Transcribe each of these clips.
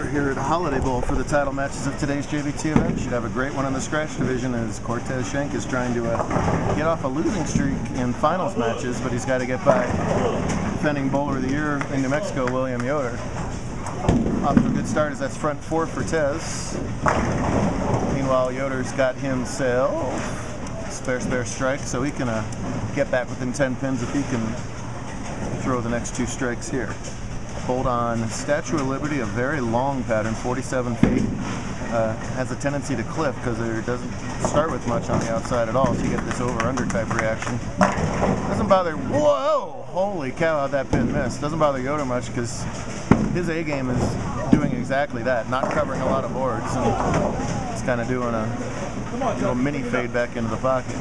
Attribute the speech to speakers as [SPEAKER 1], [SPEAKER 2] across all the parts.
[SPEAKER 1] We're here at Holiday Bowl for the title matches of today's JBT event. Should have a great one in the scratch division as Cortez Schenk is trying to get off a losing streak in finals matches, but he's got to get by defending bowler of the year in New Mexico, William Yoder. Off to a good start as that's front four for Tez. Meanwhile, Yoder's got himself spare strike, so he can get back within 10 pins if he can throw the next two strikes here. Bowled on Statue of Liberty, a very long pattern, 47 feet. Has a tendency to cliff because it doesn't start with much on the outside at all, so you get this over-under type reaction. Doesn't bother, whoa, holy cow, how'd that pin miss? Doesn't bother Yoder much because his A game is doing exactly that, not covering a lot of boards, and it's kind of doing a little mini fade back into the pocket.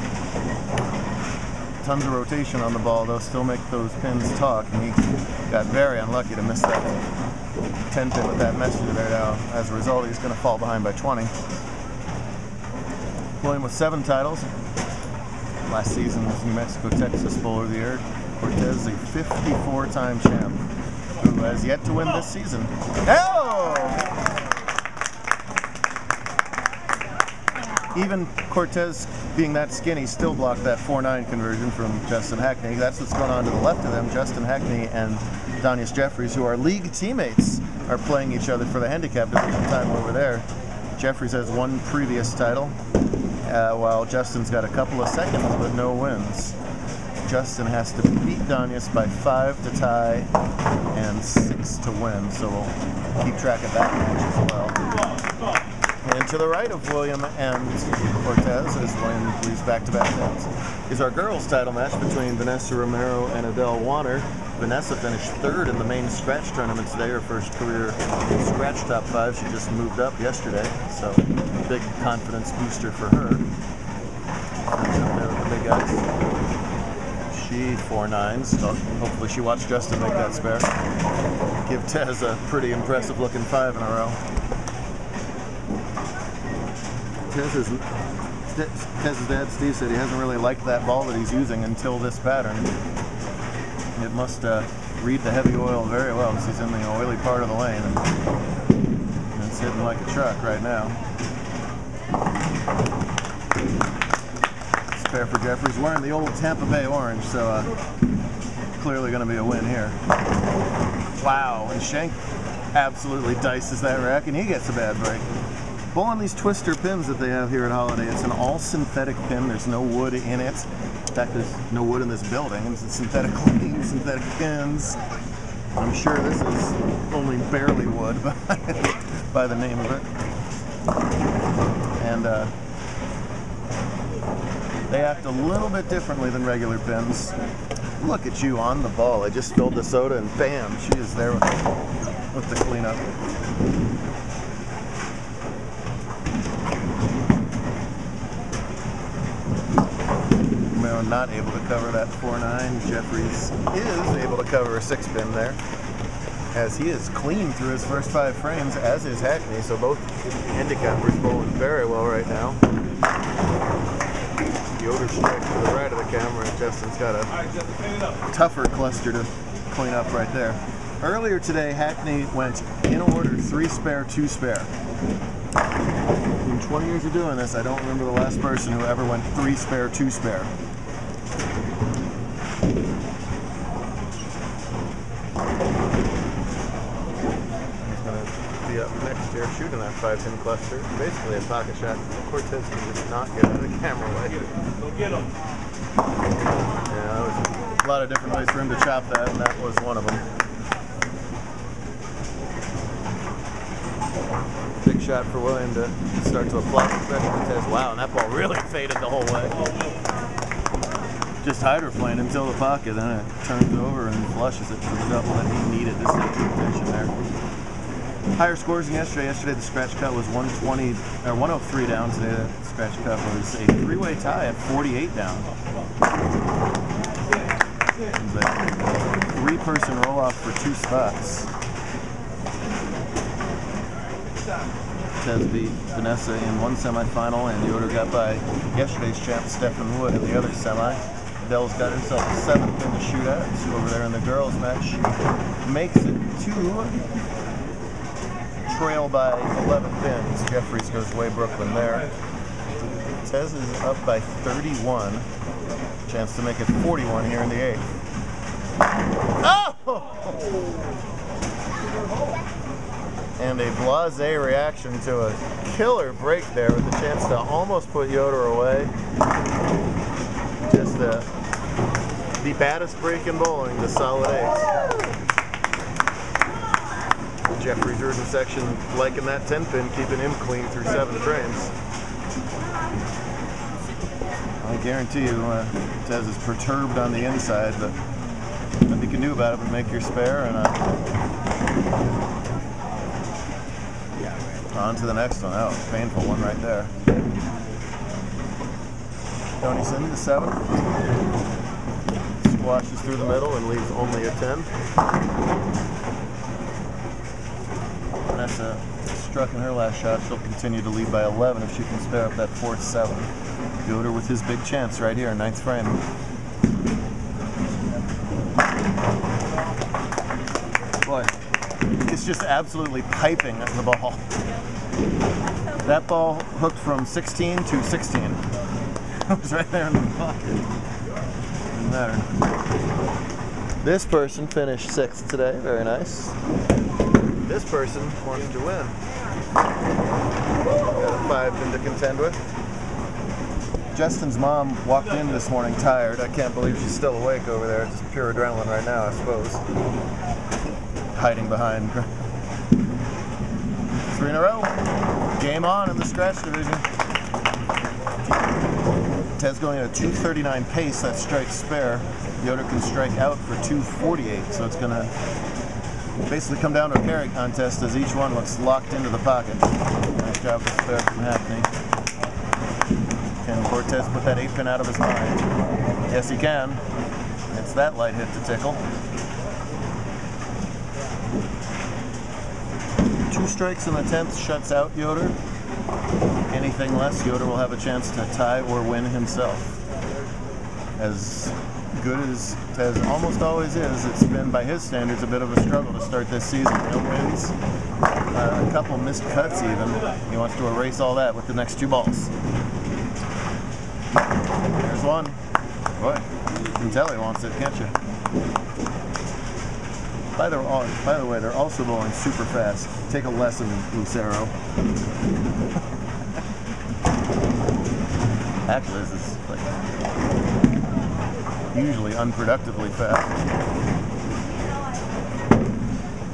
[SPEAKER 1] Tons of rotation on the ball, though, still make those pins talk, and he got very unlucky to miss that 10 pin with that messenger there. Now, as a result, he's going to fall behind by 20. William with 7 titles. Last season's New Mexico Texas Bowler of the Year. Cortez, a 54-time champ who has yet to win this season. Oh! Even Cortez, being that skinny, still blocked that 4-9 conversion from Justin Hackney. That's what's going on to the left of them. Justin Hackney and Donius Jeffries, who are league teammates, are playing each other for the handicap division title over there. Jeffries has 1 previous title, while Justin's got a couple of seconds but no wins. Justin has to beat Donius by 5 to tie and 6 to win, so we'll keep track of that match as well. And to the right of William and Cortez, as William leads back-to-back wins, is our girls' title match between Vanessa Romero and Adele Warner. Vanessa finished 3rd in the main scratch tournament today, her first career scratch top 5. She just moved up yesterday, so big confidence booster for her. Up there with the big guys. She 4-9s, so hopefully she watched Justin make that spare. Give Tez a pretty impressive looking 5 in a row. Tez's dad, Steve, said he hasn't really liked that ball that he's using until this pattern. It must read the heavy oil very well because he's in the oily part of the lane, and it's hitting like a truck right now. Spare for Jeffries, wearing the old Tampa Bay orange, so clearly going to be a win here. Wow, and Schenk absolutely dices that rack, and he gets a bad break. Bowling these twister pins that they have here at Holiday. It's an all-synthetic pin. There's no wood in it. In fact, there's no wood in this building. It's synthetic clean, synthetic pins. I'm sure this is only barely wood by the name of it. And they act a little bit differently than regular pins. Look at you on the ball. I just spilled the soda and bam, she is there with the cleanup. Not able to cover that 4-9. Jeffries is able to cover a 6-pin there, as he is clean through his first 5 frames, as is Hackney, so both handicappers bowling very well right now. Yoder strike to the right of the camera, and Justin's got a tougher cluster to clean up right there. Earlier today, Hackney went in order 3 spare, 2 spare. In 20 years of doing this, I don't remember the last person who ever went 3 spare, 2 spare. Up next here, shooting that 5-pin cluster. Basically a pocket shot. Cortez can just not get out of the camera way. Go get him. Yeah, there was a lot of different ways for him to chop that, and that was one of them. Big shot for William to start to apply the pressure to Cortez. Wow, and that ball really faded the whole way. Just hydroplaned until the pocket, then it turns over and flushes it for the double that he needed to stay in position there. Higher scores than yesterday. Yesterday the scratch cut was 103 down. Today the scratch cut was a 3-way tie at 48 down. It was a 3-person roll-off for 2 spots. Tez beat Vanessa in 1 semifinal, and Yoder got by yesterday's champ Stephen Wood in the other semi. Adele's got herself a 7th pin to shoot at. Over there in the girls match, makes it to trail by 11 pins. Jeffries goes way Brooklyn there. Tez is up by 31. Chance to make it 41 here in the 8th. Oh! And a blasé reaction to a killer break there with a chance to almost put Yoder away. Just the baddest break in bowling, the solid 8. Jeffries Rudin section liking that 10-pin, keeping him clean through 7 frames. I guarantee you, Tez is perturbed on the inside, but nothing you can do about it but make your spare and on to the next one. Oh, painful one right there. Tony's in the 7th. Squashes through the middle and leaves only a 10. Vanessa struck in her last shot. She'll continue to lead by 11 if she can spare up that 4th 7. Yoder with his big chance right here, 9th frame. Boy, it's just absolutely piping the ball. That ball hooked from 16 to 16. It was right there in the pocket. Doesn't matter. This person finished 6th today. Very nice. This person wants to win. Got a 5 pin to contend with. Justin's mom walked in this morning tired. I can't believe she's still awake over there. Just pure adrenaline right now, I suppose. Hiding behind. 3 in a row. Game on in the scratch division. Tez going at a 239 pace. That strikes spare. Yoder can strike out for 248, so it's going to basically come down to a carry contest as each one looks locked into the pocket. Nice job with spare from Hackney. Can Cortez put that 8-pin out of his mind? Yes, he can. It's that light hit to tickle. 2 strikes in the 10th shuts out Yoder. Anything less, Yoder will have a chance to tie or win himself. As good as Tez almost always is, it's been, by his standards, a bit of a struggle to start this season. No wins, a couple missed cuts even. He wants to erase all that with the next 2 balls. There's one. Boy, you can tell he wants it, can't you? By the way, they're also bowling super fast. Take a lesson, Lucero. Actually, this is like usually unproductively fast.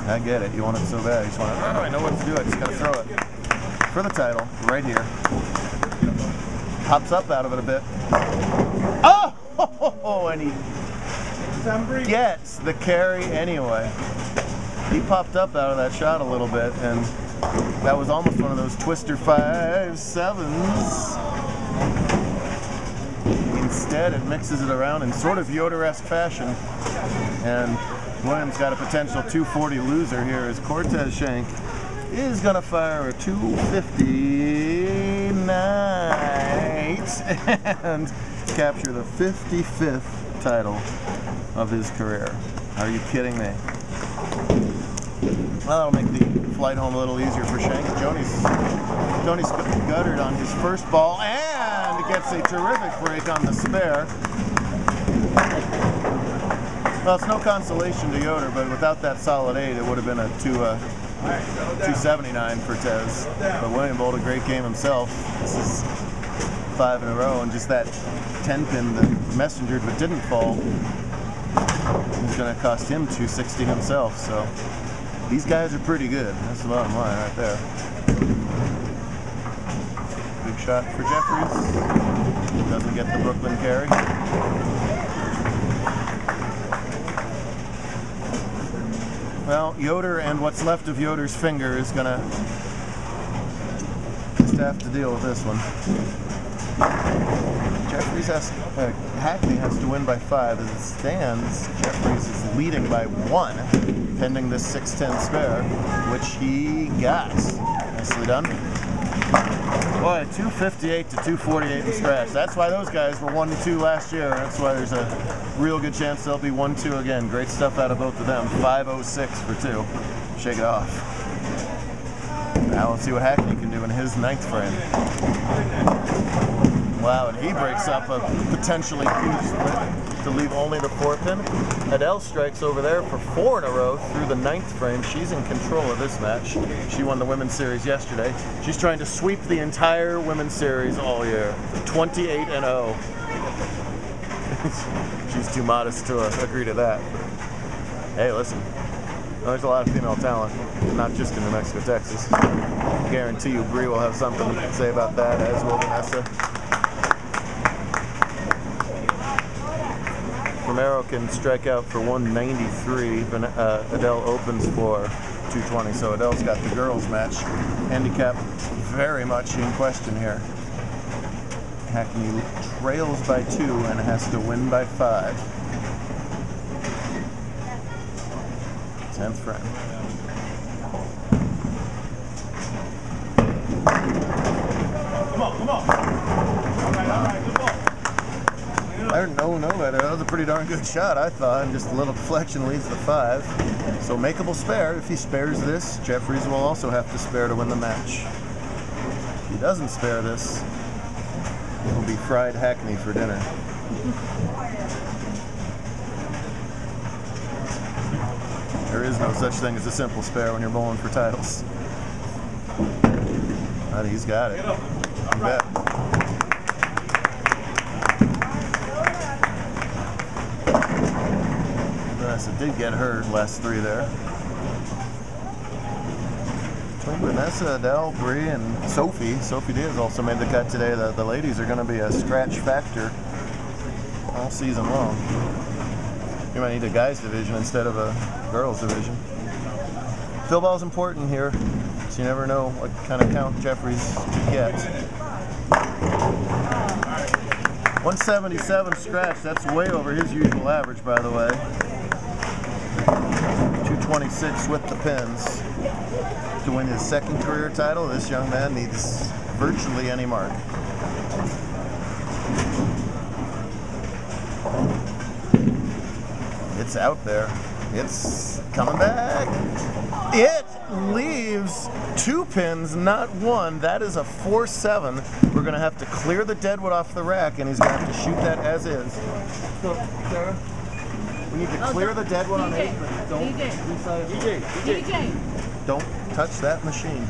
[SPEAKER 1] I get it. You want it so bad. You just want to, oh, I know what to do. I just got to throw it. For the title, right here. Pops up out of it a bit. Oh! And he gets the carry anyway. He popped up out of that shot a little bit, and that was almost one of those twister 5-7s. Instead, it mixes it around in sort of Yoder-esque fashion, and Williams got a potential 240 loser here as Cortez Schenk is going to fire a 250 night and capture the 55th title of his career. Are you kidding me? Well, that'll make the flight home a little easier for Schenk. Tony's guttered on his first ball and gets a terrific break on the spare. Well, it's no consolation to Yoder, but without that solid 8, it would have been a 279 for Tez. But William bowled a great game himself. This is 5 in a row, and just that 10-pin that messengered but didn't fall is going to cost him 260 himself. So these guys are pretty good. That's the bottom line right there. Big shot for Jeffries. Doesn't get the Brooklyn carry. Well, Yoder and what's left of Yoder's finger is going to just have to deal with this one. Hackney has to win by 5. As it stands, Jeffries is leading by 1, pending this 6-10 spare, which he got. Nicely done. Boy, 258 to 248 in scratch. That's why those guys were 1-2 last year. That's why there's a real good chance they'll be 1-2 again. Great stuff out of both of them. 506 for 2. Shake it off. Now we'll see what Hackney can do in his 9th frame. Wow, and he breaks up a potentially huge split to leave only the 4-pin. Adele strikes over there for 4 in a row through the 9th frame. She's in control of this match. She won the Women's Series yesterday. She's trying to sweep the entire Women's Series all year. 28-0. She's too modest to agree to that. Hey, listen. There's a lot of female talent, not just in New Mexico, Texas. I guarantee you Bree will have something to say about that, as will Vanessa. Romero can strike out for 193. Adele opens for 220, so Adele's got the girls' match. Handicap very much in question here. Hackney trails by 2 and has to win by 5. 10th frame. Come on. All right, good ball. No, that was a pretty darn good shot, I thought, and just a little deflection leaves the 5. So makeable spare. If he spares this, Jeffries will also have to spare to win the match. If he doesn't spare this, it will be fried Hackney for dinner. There is no such thing as a simple spare when you're bowling for titles. But he's got it. You bet. Vanessa did get her last 3 there. Between Vanessa, Adele, Bree, and Sophie. Sophie Diaz also made the cut today. The ladies are going to be a scratch factor all season long. You might need a guys division instead of a girls division. Fill ball is important here, so you never know what kind of count Jeffries could get. 177 scratch, that's way over his usual average, by the way. 226 with the pins. To win his 2nd career title, this young man needs virtually any mark. It's out there. It's coming back. It leaves 2 pins, not 1. That is a 4-7. We're going to have to clear the deadwood off the rack, and he's going to have to shoot that as is. So, Sarah, we need to clear the deadwood on 8, but don't don't touch that machine.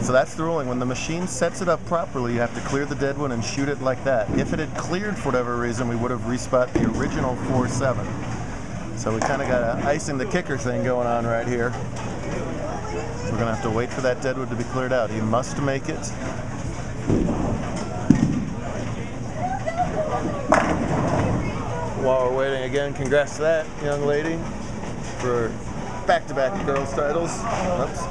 [SPEAKER 1] So that's the ruling. When the machine sets it up properly, you have to clear the deadwood and shoot it like that. If it had cleared for whatever reason, we would have respot the original 4-7. So we kind of got an icing the kicker thing going on right here. So we're going to have to wait for that deadwood to be cleared out. He must make it. While we're waiting again, congrats to that young lady for back-to-back girls titles. Oops.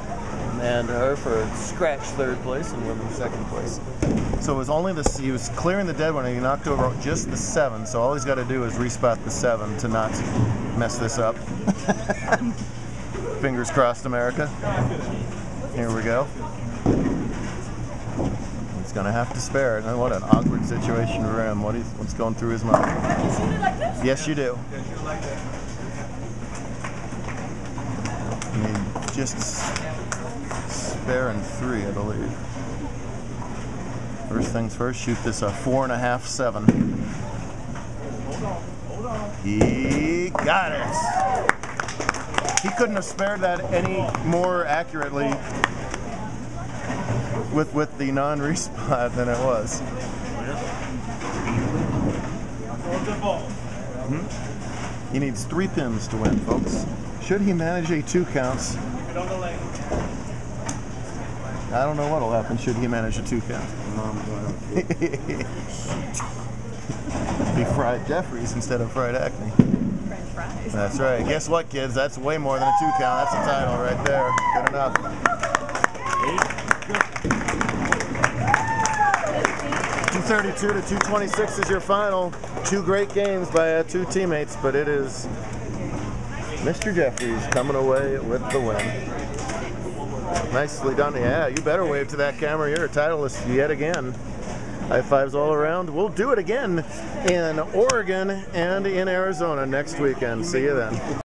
[SPEAKER 1] And her for scratch 3rd place and women's 2nd place. So it was only this, he was clearing the dead one and he knocked over just the 7, so all he's got to do is respot the 7 to not mess this up. Fingers crossed, America. Here we go. He's going to have to spare it. And what an awkward situation for him. What's going through his mind? Yes, you do. I mean, just spare in 3, I believe. First things first, shoot this a 4.5-7. He got it. He couldn't have spared that any more accurately with the non-respot than it was. He needs 3 pins to win, folks. Should he manage a 2 counts? I don't know what'll happen should he manage a 2 count. Be fried Jeffries instead of fried Hackney.
[SPEAKER 2] French fries.
[SPEAKER 1] That's right. Guess what, kids? That's way more than a 2 count. That's a title right there. Good enough. 232 to 226 is your final. 2 great games by 2 teammates, but it is Mr. Jeffries coming away with the win. Nicely done. Yeah, you better wave to that camera. You're a titleist yet again. High fives all around. We'll do it again in Oregon and in Arizona next weekend. See you then.